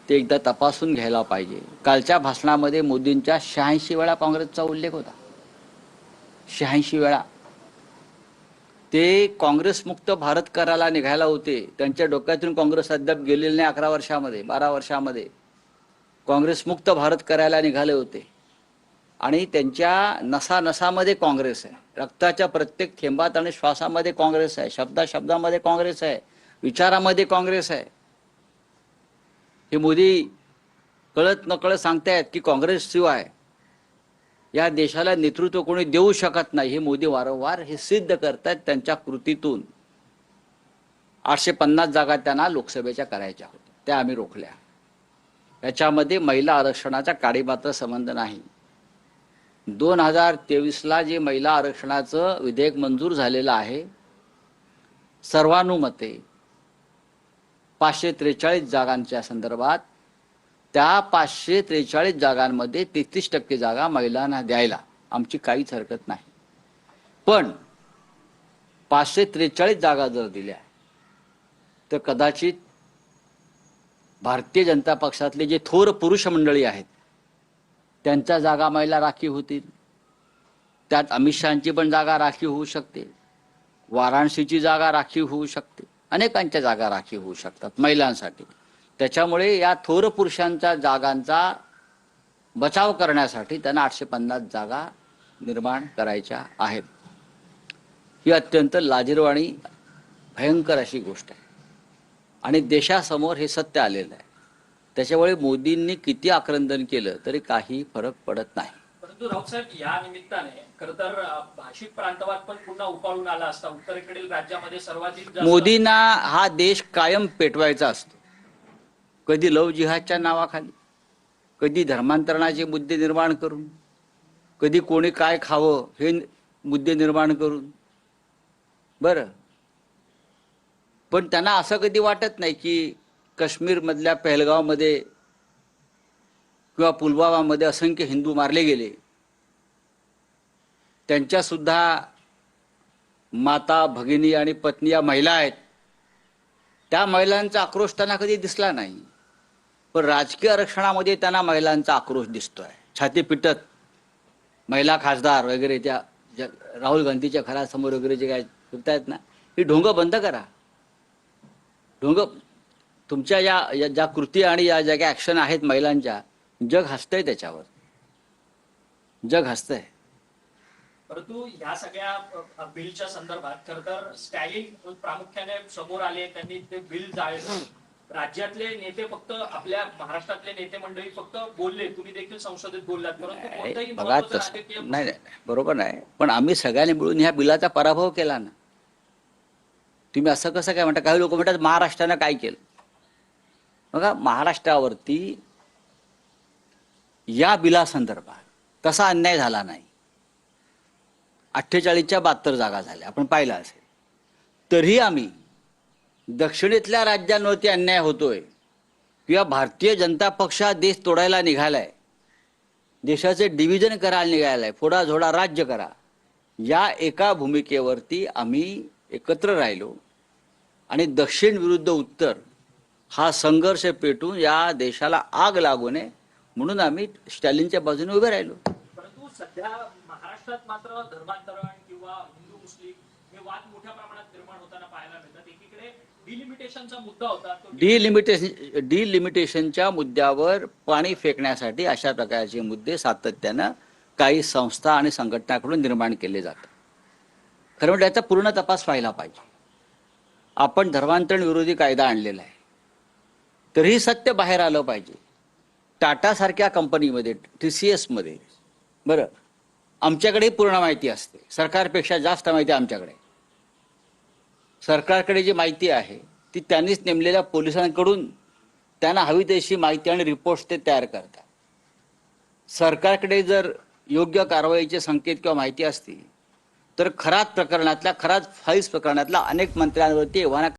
ते एकदा तपासून घ्यायला पाहिजे। कालच्या भाषणामध्ये मोदींच्या 86 वेळा काँग्रेसचा उल्लेख होता। 86 वेळा ते काँग्रेस मुक्त भारत करायला निघायला होते। त्यांच्या डोक्यातून काँग्रेस अद्याप गेलेले नाही। 11 वर्षामध्ये 12 वर्षामध्ये काँग्रेस मुक्त भारत करायला निघाले होते आणि त्यांच्या नसानसामध्ये काँग्रेस आहे। रक्ताच्या प्रत्येक थेंबात आणि श्वासामध्ये काँग्रेस आहे। शब्दामध्ये काँग्रेस आहे। विचारामध्ये काँग्रेस आहे। हे मोदी कळत नकळत सांगतायत की काँग्रेस शिवाय या देशाला नेतृत्व कोणी देऊ शकत नाही। हे मोदी वारंवार हे सिद्ध करतात त्यांच्या कृतीतून। 850 जागा त्यांना लोकसभेच्या करायच्या होत्या, त्या आम्ही रोखल्या। याच्यामध्ये महिला आरक्षणाचा काडीमात्र संबंध नाही। 2023ला जे महिला आरक्षणाचं विधेयक मंजूर झालेलं आहे, सर्वानुमते 543 जागांच्या संदर्भात, त्या 543 जागांमध्ये 33% जागा महिलांना द्यायला आमची काहीच हरकत नाही। पण 543 जागा जर दिल्या तर कदाचित भारतीय जनता पक्षातले जे थोर पुरुष मंडळी आहेत त्यांच्या जागा महिला राखीव होतील। त्यात अमित शहांची पण जागा राखीव होऊ शकते, वाराणसीची जागा राखीव होऊ शकते, अनेकांच्या जागा राखीव होऊ शकतात महिलांसाठी। त्याच्यामुळे या थोर पुरुषांच्या जागांचा बचाव करण्यासाठी त्यांना 850 जागा निर्माण करायच्या आहेत। ही अत्यंत लाजिरवाणी भयंकर अशी गोष्ट आहे आणि देशासमोर हे सत्य आलेलं आहे। त्याच्यामुळे मोदींनी किती आक्रंदन केलं तरी काही फरक पडत नाही। परंतु राऊत साहेब, या निमित्ताने खरं तर भाषिक प्रांतवाद पण पुन्हा उफाळून आला असता। उत्तरेकडील राज्यामध्ये सर्वाधिक जास्त मोदींना हा देश कायम पेटवायचा असतो। कधी लव जिहादच्या नावाखाली, कधी धर्मांतरणाचे मुद्दे निर्माण करून, कधी कोणी काय खावं हे मुद्दे निर्माण करून। बरं, पण त्यांना असं कधी वाटत नाही की काश्मीरमधल्या पहलगावमध्ये किंवा पुलवामामध्ये असंख्य हिंदू मारले गेले, त्यांच्या सुद्धा माता भगिनी आणि पत्नी या महिला आहेत। त्या महिलांचा आक्रोश त्यांना कधी दिसला नाही। पण राजकीय आरक्षणामध्ये त्यांना महिलांचा आक्रोश दिसतोय। छाती पिटत महिला खासदार वगैरे त्या राहुल गांधीच्या घरासमोर वगैरे जे काय फिरतायत ना, ही ढोंग बंद करा। ढोंग तुमच्या ज्या कृती आणि या ज्या काही ॲक्शन आहेत महिलांच्या, जग हसतंय त्याच्यावर, जग हसतंय। परंतु या सगळ्या बिलच्या संदर्भात खरं तर स्टॅलिन प्रामुख्याने समोर आले। त्यांनी ते बिल जाळलं। राज्यातले नेते फक्त, आपल्या महाराष्ट्रातले नेते मंडळी फक्त बोलले, तुम्ही देखील संसदेत बोललात, परंतु कोणताही बघा तसं नाही, बरोबर नाही। पण आम्ही सगळ्यांनी मिळून ह्या बिलाचा पराभव केला ना। तुम्ही असं कसं काय म्हणता? काही लोक म्हणतात महाराष्ट्रानं काय केलं। बघा, महाराष्ट्रावरती या बिलासंदर्भात तसा अन्याय झाला नाही। 48च्या 72 जागा झाल्या, आपण पाहिलं असेल। तरी आम्ही दक्षिणेतल्या राज्यांवरती अन्याय होतोय किंवा भारतीय जनता पक्ष हा देश तोडायला निघालाय, देशाचे डिव्हिजन करायला निघालाय, फोडाझोडा राज्य करा, या एका भूमिकेवरती आम्ही एकत्र राहिलो आणि दक्षिण विरुद्ध उत्तर हा संघर्ष पेटून या देशाला आग लागू नये म्हणून आम्ही स्टॅलिनच्या बाजूने उभे राहिलो। परंतु सध्या महाराष्ट्रात मात्र धर्मांतरण किंवा हिंदू मुस्लिम हे वाद मोठ्या प्रमाणात निर्माण होताना पाहायला मिळतात। एकीकडे डिलिमिटेशनचा मुद्दा होता, डिलिमिटेशनच्या मुद्द्यावर पाणी फेकण्यासाठी अशा प्रकारचे मुद्दे सातत्यानं काही संस्था आणि संघटनांकडून निर्माण केले जातात। खरं म्हणजे याचा पूर्ण तपास व्हायला पाहिजे। आपण धर्मांतरण विरोधी कायदा आणलेला आहे, तरीही सत्य बाहेर आलं पाहिजे। टाटा सारख्या कंपनीमध्ये, TCS मध्ये, बरं, आमच्याकडे पूर्ण माहिती असते, सरकारपेक्षा जास्त माहिती आमच्याकडे। सरकारकडे जी माहिती आहे ती त्यांनीच नेमलेल्या पोलिसांकडून त्यांना हवी तशी माहिती आणि रिपोर्ट्स ते तयार करतात। सरकारकडे जर योग्य कारवाईचे संकेत किंवा माहिती असती तर खरात प्रकरणातल्या, खरात फाईल्स प्रकरणातल्या अनेक मंत्र्यांवरती एव्हाना